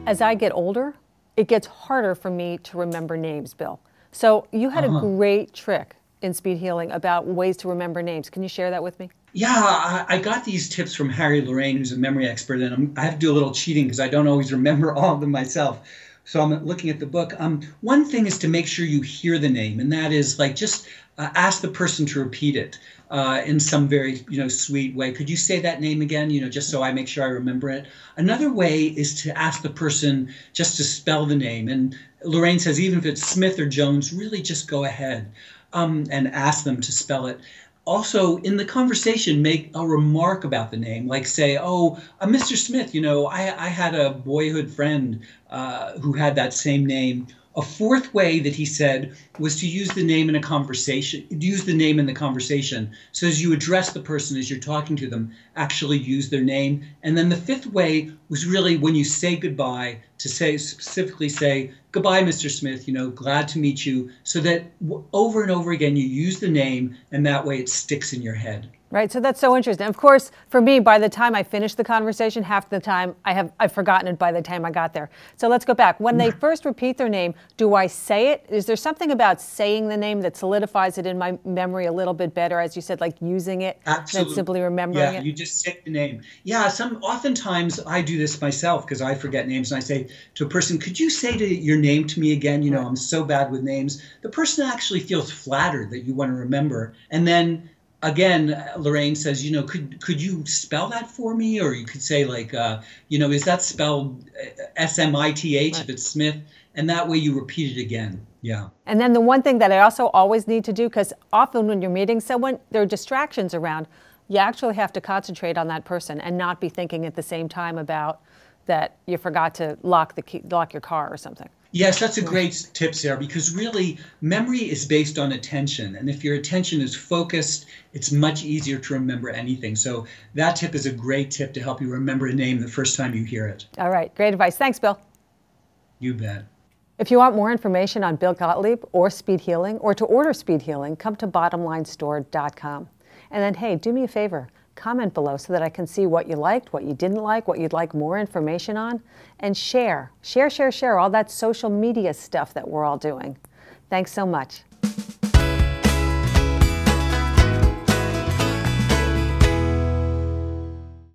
As I get older, it gets harder for me to remember names, Bill. So you had a great trick in speed healing about ways to remember names. Can you share that with me? Yeah, I got these tips from Harry Lorraine, who's a memory expert, and I have to do a little cheating because I don't always remember all of them myself. So I'm looking at the book. One thing is to make sure you hear the name, and that is like just ask the person to repeat it in some very sweet way. Could you say that name again? Just so I make sure I remember it. Another way is to ask the person just to spell the name, and Lorraine says even if it's Smith or Jones, really just go ahead and ask them to spell it. Also, in the conversation, make a remark about the name, like say, "Oh, Mr. Smith, I had a boyhood friend who had that same name." A fourth way that he said was to use the name in a conversation, use the name in the conversation. So as you address the person, as you're talking to them, actually use their name. And then the fifth way was really when you say goodbye, to say specifically say, "Goodbye, Mr. Smith, glad to meet you," so that over and over again you use the name, and that way it sticks in your head. Right, so that's so interesting. Of course, for me, by the time I finish the conversation, half the time I've forgotten it by the time I got there. So let's go back. When they first repeat their name, do I say it? Is there something about saying the name that solidifies it in my memory a little bit better, as you said, like using it, than simply remembering it? You just say the name. Yeah, oftentimes I do this myself because I forget names, and I say to a person, "Could you say your name to me again? I'm so bad with names." The person actually feels flattered that you want to remember, and then again, Lorraine says, could you spell that for me? Or you could say like, is that spelled Smith if it's Smith? And that way you repeat it again. Yeah. And then the one thing that I also always need to do, because often when you're meeting someone, there are distractions around. You actually have to concentrate on that person and not be thinking at the same time about that you forgot to lock your car or something. Yes, that's a great tip, Sarah, because really memory is based on attention. And if your attention is focused, it's much easier to remember anything. So that tip is a great tip to help you remember a name the first time you hear it. All right, great advice. Thanks, Bill. You bet. If you want more information on Bill Gottlieb or speed healing, or to order speed healing, come to bottomlinestore.com. And then, hey, do me a favor. Comment below so that I can see what you liked, what you didn't like, what you'd like more information on, and share all that social media stuff that we're all doing. Thanks so much.